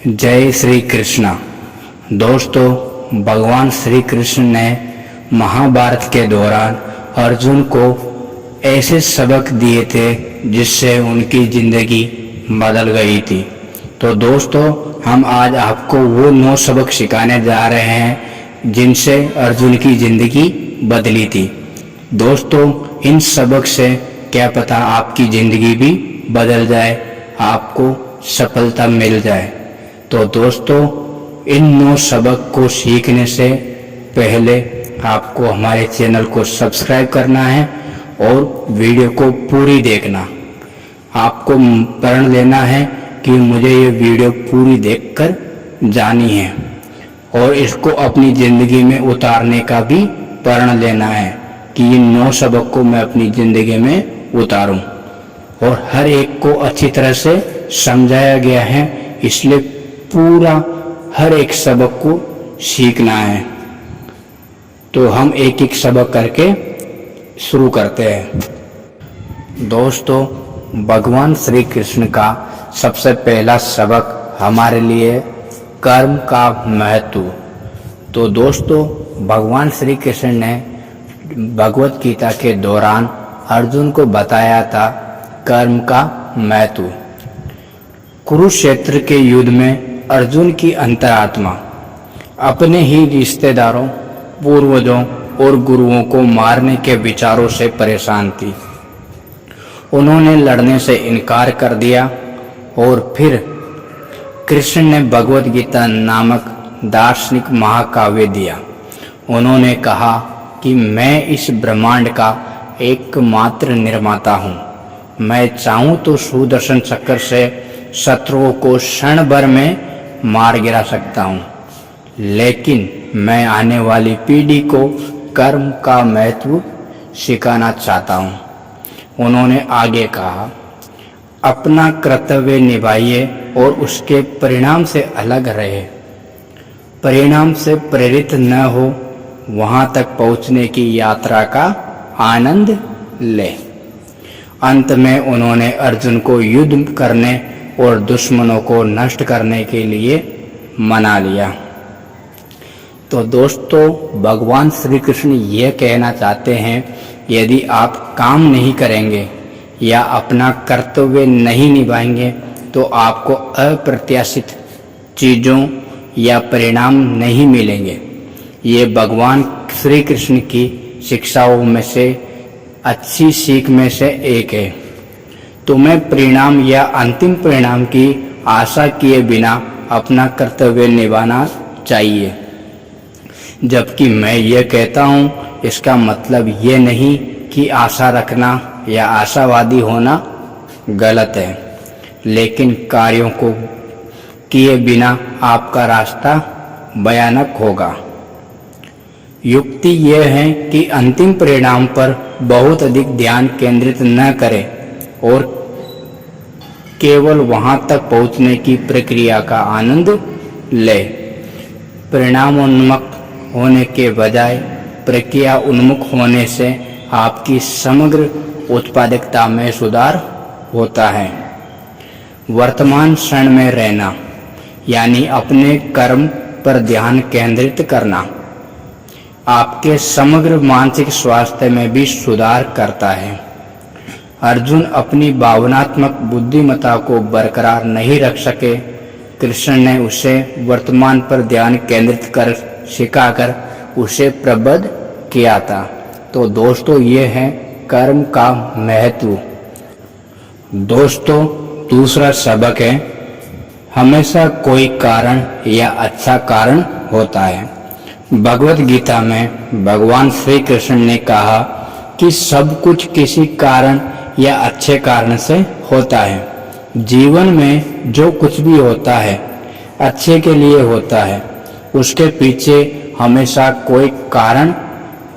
जय श्री कृष्णा। दोस्तों, भगवान श्री कृष्ण ने महाभारत के दौरान अर्जुन को ऐसे सबक दिए थे जिससे उनकी जिंदगी बदल गई थी। तो दोस्तों, हम आज आपको वो 9 सबक सिखाने जा रहे हैं जिनसे अर्जुन की जिंदगी बदली थी। दोस्तों, इन सबक से क्या पता आपकी जिंदगी भी बदल जाए, आपको सफलता मिल जाए। तो दोस्तों, इन 9 सबक को सीखने से पहले आपको हमारे चैनल को सब्सक्राइब करना है और वीडियो को पूरी देखना। आपको प्रण लेना है कि मुझे ये वीडियो पूरी देखकर जानी है और इसको अपनी ज़िंदगी में उतारने का भी प्रण लेना है कि इन 9 सबक को मैं अपनी ज़िंदगी में उतारूं। और हर एक को अच्छी तरह से समझाया गया है, इसलिए पूरा हर एक सबक को सीखना है। तो हम एक एक सबक करके शुरू करते हैं। दोस्तों, भगवान श्री कृष्ण का सबसे पहला सबक हमारे लिए कर्म का महत्व। तो दोस्तों, भगवान श्री कृष्ण ने भगवत गीता के दौरान अर्जुन को बताया था कर्म का महत्व। कुरुक्षेत्र के युद्ध में अर्जुन की अंतरात्मा अपने ही रिश्तेदारों, पूर्वजों और गुरुओं को मारने के विचारों से परेशान थी। उन्होंने लड़ने से इनकार कर दिया और फिर कृष्ण ने भगवत गीता नामक दार्शनिक महाकाव्य दिया। उन्होंने कहा कि मैं इस ब्रह्मांड का एकमात्र निर्माता हूँ। मैं चाहूँ तो सुदर्शन चक्र से शत्रुओं को क्षण भर में मार गिरा सकता हूँ, लेकिन मैं आने वाली पीढ़ी को कर्म का महत्व सिखाना चाहता हूँ। उन्होंने आगे कहा, अपना कर्तव्य निभाइए और उसके परिणाम से अलग रहे। परिणाम से प्रेरित न हो, वहाँ तक पहुँचने की यात्रा का आनंद ले। अंत में उन्होंने अर्जुन को युद्ध करने और दुश्मनों को नष्ट करने के लिए मना लिया। तो दोस्तों, भगवान श्री कृष्ण ये कहना चाहते हैं, यदि आप काम नहीं करेंगे या अपना कर्तव्य नहीं निभाएंगे तो आपको अप्रत्याशित चीज़ों या परिणाम नहीं मिलेंगे। ये भगवान श्री कृष्ण की शिक्षाओं में से अच्छी सीख में से एक है। तुम्हें परिणाम या अंतिम परिणाम की आशा किए बिना अपना कर्तव्य निभाना चाहिए। जबकि मैं ये कहता हूँ, इसका मतलब ये नहीं कि आशा रखना या आशावादी होना गलत है, लेकिन कार्यों को किए बिना आपका रास्ता भयानक होगा। युक्ति यह है कि अंतिम परिणाम पर बहुत अधिक ध्यान केंद्रित न करें और केवल वहां तक पहुंचने की प्रक्रिया का आनंद ले। परिणाम उन्मुख होने के बजाय प्रक्रिया उन्मुख होने से आपकी समग्र उत्पादकता में सुधार होता है। वर्तमान क्षण में रहना यानी अपने कर्म पर ध्यान केंद्रित करना आपके समग्र मानसिक स्वास्थ्य में भी सुधार करता है। अर्जुन अपनी भावनात्मक बुद्धिमत्ता को बरकरार नहीं रख सके। कृष्ण ने उसे वर्तमान पर ध्यान केंद्रित कर सिखाकर उसे प्रबुद्ध किया था। तो दोस्तों, ये है कर्म का महत्व। दोस्तों, दूसरा सबक है, हमेशा कोई कारण या अच्छा कारण होता है। भगवत गीता में भगवान श्री कृष्ण ने कहा कि सब कुछ किसी कारण या अच्छे कारण से होता है। जीवन में जो कुछ भी होता है अच्छे के लिए होता है, उसके पीछे हमेशा कोई कारण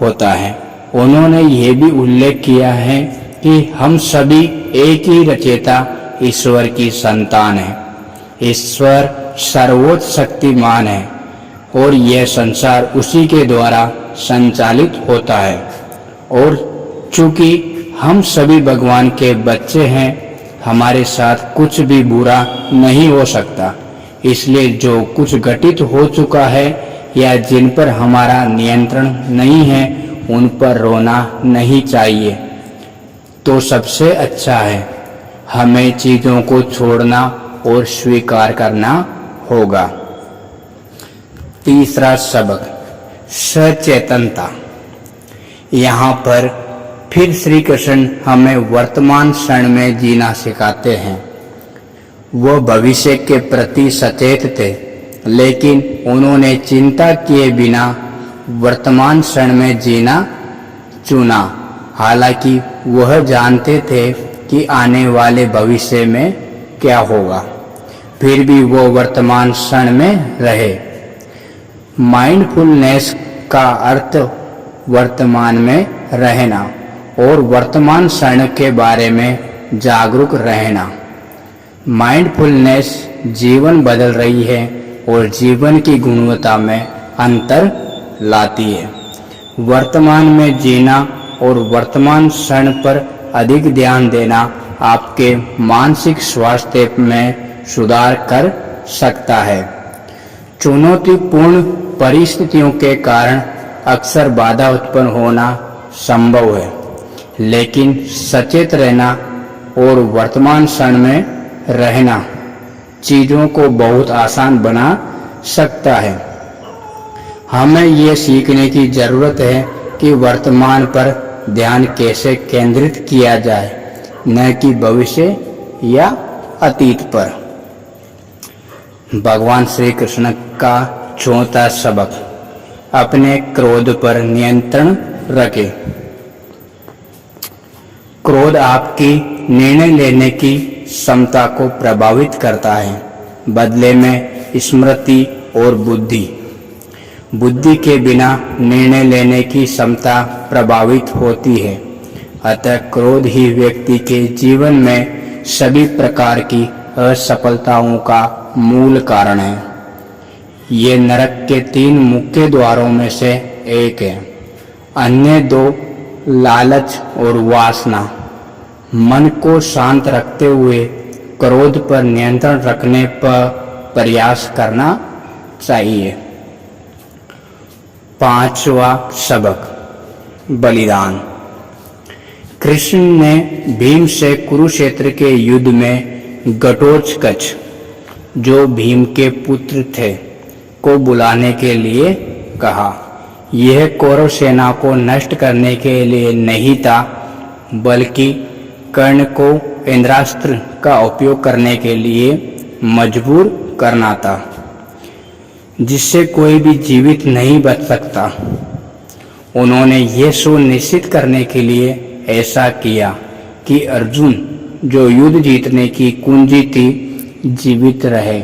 होता है। उन्होंने ये भी उल्लेख किया है कि हम सभी एक ही रचयिता ईश्वर की संतान हैं। ईश्वर सर्वोच्च शक्तिमान है और यह संसार उसी के द्वारा संचालित होता है। और चूंकि हम सभी भगवान के बच्चे हैं, हमारे साथ कुछ भी बुरा नहीं हो सकता। इसलिए जो कुछ घटित हो चुका है या जिन पर हमारा नियंत्रण नहीं है उन पर रोना नहीं चाहिए। तो सबसे अच्छा है हमें चीजों को छोड़ना और स्वीकार करना होगा। तीसरा सबक, सचेतनता। यहाँ पर फिर श्री कृष्ण हमें वर्तमान क्षण में जीना सिखाते हैं। वह भविष्य के प्रति सचेत थे, लेकिन उन्होंने चिंता किए बिना वर्तमान क्षण में जीना चुना। हालांकि वह जानते थे कि आने वाले भविष्य में क्या होगा, फिर भी वो वर्तमान क्षण में रहे। माइंडफुलनेस का अर्थ वर्तमान में रहना और वर्तमान क्षण के बारे में जागरूक रहना। माइंडफुलनेस जीवन बदल रही है और जीवन की गुणवत्ता में अंतर लाती है। वर्तमान में जीना और वर्तमान क्षण पर अधिक ध्यान देना आपके मानसिक स्वास्थ्य में सुधार कर सकता है। चुनौतीपूर्ण परिस्थितियों के कारण अक्सर बाधा उत्पन्न होना संभव है, लेकिन सचेत रहना और वर्तमान क्षण में रहना चीजों को बहुत आसान बना सकता है। हमें ये सीखने की जरूरत है कि वर्तमान पर ध्यान कैसे केंद्रित किया जाए, न कि भविष्य या अतीत पर। भगवान श्री कृष्ण का चौथा सबक, अपने क्रोध पर नियंत्रण रखें। क्रोध आपकी निर्णय लेने की क्षमता को प्रभावित करता है, बदले में स्मृति और बुद्धि। बुद्धि के बिना निर्णय लेने की क्षमता प्रभावित होती है। अतः क्रोध ही व्यक्ति के जीवन में सभी प्रकार की असफलताओं का मूल कारण है। ये नरक के 3 मुख्य द्वारों में से एक है। अन्य 2 लालच और वासना। मन को शांत रखते हुए क्रोध पर नियंत्रण रखने पर प्रयास करना चाहिए। 5वां सबक, बलिदान। कृष्ण ने भीम से कुरुक्षेत्र के युद्ध में घटोत्कच, जो भीम के पुत्र थे, को बुलाने के लिए कहा। यह कौरव सेना को नष्ट करने के लिए नहीं था, बल्कि कर्ण को इंद्रास्त्र का उपयोग करने के लिए मजबूर करना था, जिससे कोई भी जीवित नहीं बच सकता। उन्होंने ये सुनिश्चित करने के लिए ऐसा किया कि अर्जुन, जो युद्ध जीतने की कुंजी थी, जीवित रहे।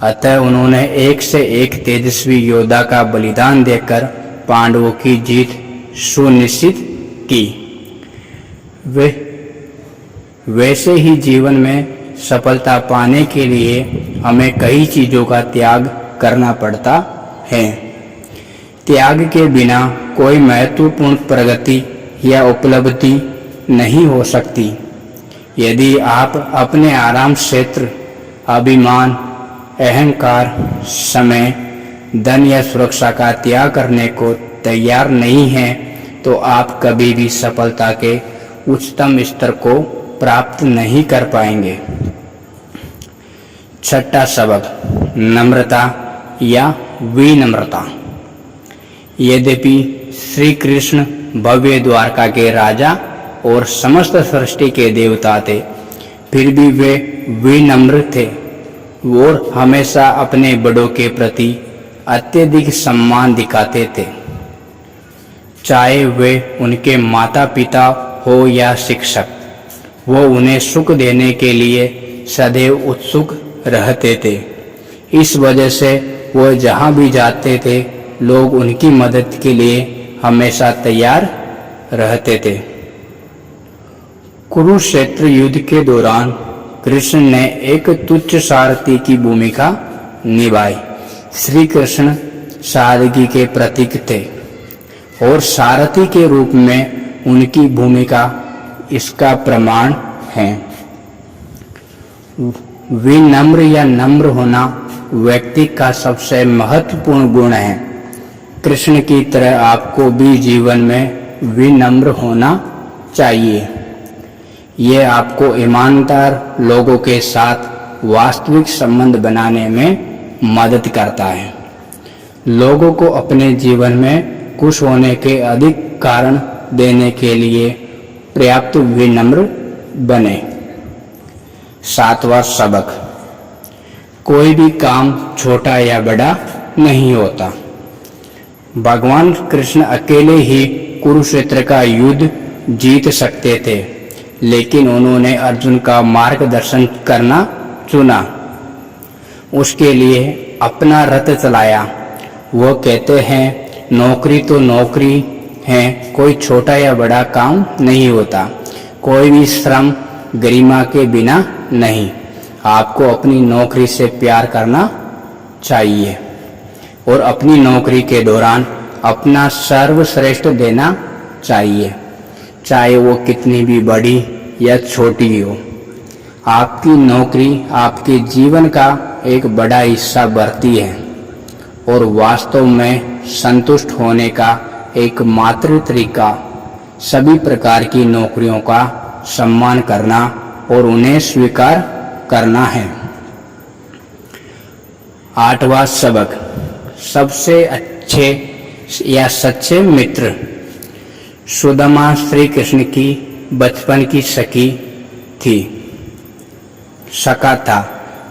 अतः उन्होंने एक से एक तेजस्वी योद्धा का बलिदान देकर पांडवों की जीत सुनिश्चित की। वैसे ही जीवन में सफलता पाने के लिए हमें कई चीजों का त्याग करना पड़ता है। त्याग के बिना कोई महत्वपूर्ण प्रगति या उपलब्धि नहीं हो सकती। यदि आप अपने आराम क्षेत्र, अभिमान, अहंकार, समय, धन या सुरक्षा का त्याग करने को तैयार नहीं हैं, तो आप कभी भी सफलता के उच्चतम स्तर को प्राप्त नहीं कर पाएंगे। 6वां सबक, नम्रता या विनम्रता। यद्यपि श्री कृष्ण भव्य द्वारका के राजा और समस्त सृष्टि के देवता थे, फिर भी वे विनम्र थे और हमेशा अपने बड़ों के प्रति अत्यधिक सम्मान दिखाते थे। चाहे वे उनके माता पिता हो या शिक्षक, वो उन्हें सुख देने के लिए सदैव उत्सुक रहते थे। इस वजह से वो जहाँ भी जाते थे, लोग उनकी मदद के लिए हमेशा तैयार रहते थे। कुरुक्षेत्र युद्ध के दौरान कृष्ण ने एक तुच्छ सारथी की भूमिका निभाई। श्री कृष्ण सादगी के प्रतीक थे और सारथी के रूप में उनकी भूमिका इसका प्रमाण है। विनम्र या नम्र होना व्यक्ति का सबसे महत्वपूर्ण गुण है। कृष्ण की तरह आपको भी जीवन में विनम्र होना चाहिए। ये आपको ईमानदार लोगों के साथ वास्तविक संबंध बनाने में मदद करता है। लोगों को अपने जीवन में खुश होने के अधिक कारण देने के लिए पर्याप्त विनम्र बने। 7वां सबक, कोई भी काम छोटा या बड़ा नहीं होता। भगवान कृष्ण अकेले ही कुरुक्षेत्र का युद्ध जीत सकते थे, लेकिन उन्होंने अर्जुन का मार्गदर्शन करना चुना, उसके लिए अपना रथ चलाया। वो कहते हैं, नौकरी तो नौकरी है, कोई छोटा या बड़ा काम नहीं होता। कोई भी श्रम गरिमा के बिना नहीं। आपको अपनी नौकरी से प्यार करना चाहिए और अपनी नौकरी के दौरान अपना सर्वश्रेष्ठ देना चाहिए, चाहे वो कितनी भी बड़ी या छोटी हो। आपकी नौकरी आपके जीवन का एक बड़ा हिस्सा भरती है और वास्तव में संतुष्ट होने का एकमात्र तरीका सभी प्रकार की नौकरियों का सम्मान करना और उन्हें स्वीकार करना है। 8वां सबक, सबसे अच्छे या सच्चे मित्र। सुदामा श्री कृष्ण की बचपन की सखी थी, सखा था।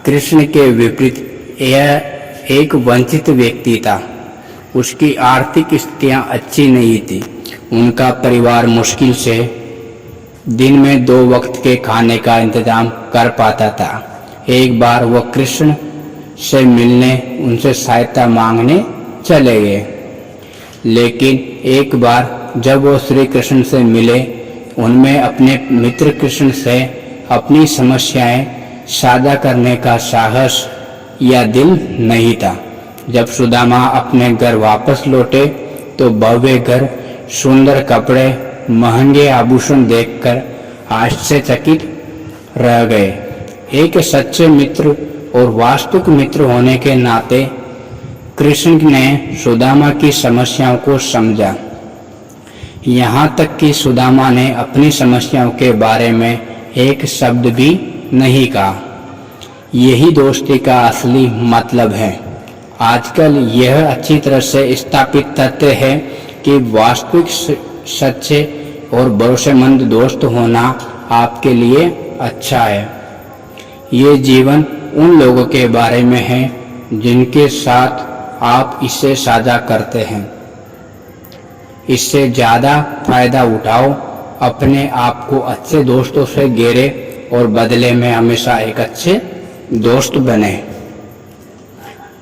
कृष्ण के विपरीत यह एक वंचित व्यक्ति था। उसकी आर्थिक स्थितियां अच्छी नहीं थी। उनका परिवार मुश्किल से दिन में 2 वक्त के खाने का इंतजाम कर पाता था। एक बार वह कृष्ण से मिलने उनसे सहायता मांगने चले गए, लेकिन एक बार जब वो श्री कृष्ण से मिले, उनमें अपने मित्र कृष्ण से अपनी समस्याएं साझा करने का साहस या दिल नहीं था। जब सुदामा अपने घर वापस लौटे तो भव्य घर, सुंदर कपड़े, महंगे आभूषण देखकर आश्चर्यचकित रह गए। एक सच्चे मित्र और वास्तविक मित्र होने के नाते कृष्ण ने सुदामा की समस्याओं को समझा। यहाँ तक कि सुदामा ने अपनी समस्याओं के बारे में एक शब्द भी नहीं कहा। यही दोस्ती का असली मतलब है। आजकल यह अच्छी तरह से स्थापित तथ्य है कि वास्तविक सच्चे और भरोसेमंद दोस्त होना आपके लिए अच्छा है। ये जीवन उन लोगों के बारे में है जिनके साथ आप इसे साझा करते हैं। इससे ज़्यादा फायदा उठाओ। अपने आप को अच्छे दोस्तों से घेरे और बदले में हमेशा एक अच्छे दोस्त बने।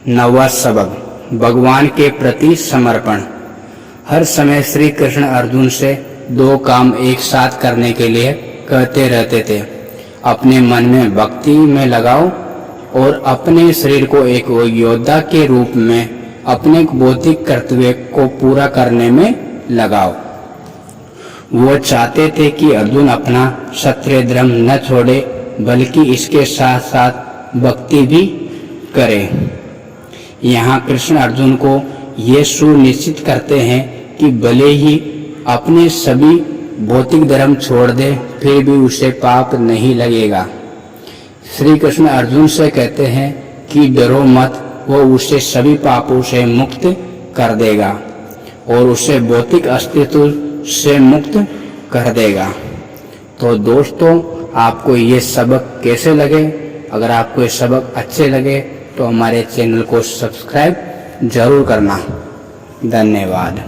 9वां सबक, भगवान के प्रति समर्पण। हर समय श्री कृष्ण अर्जुन से 2 काम एक साथ करने के लिए कहते रहते थे। अपने मन में भक्ति में लगाओ और अपने शरीर को एक योद्धा के रूप में अपने भौतिक कर्तव्य को पूरा करने में लगाओ। वो चाहते थे कि अर्जुन अपना क्षत्रिय धर्म न छोड़े, बल्कि इसके साथ साथ भक्ति भी करे। यहाँ कृष्ण अर्जुन को ये सुनिश्चित करते हैं कि भले ही अपने सभी भौतिक धर्म छोड़ दे, फिर भी उसे पाप नहीं लगेगा। श्री कृष्ण अर्जुन से कहते हैं कि डरो मत, वो उसे सभी पापों से मुक्त कर देगा और उसे भौतिक अस्तित्व से मुक्त कर देगा। तो दोस्तों, आपको ये सबक कैसे लगे? अगर आपको ये सबक अच्छे लगे तो हमारे चैनल को सब्सक्राइब जरूर करना। धन्यवाद।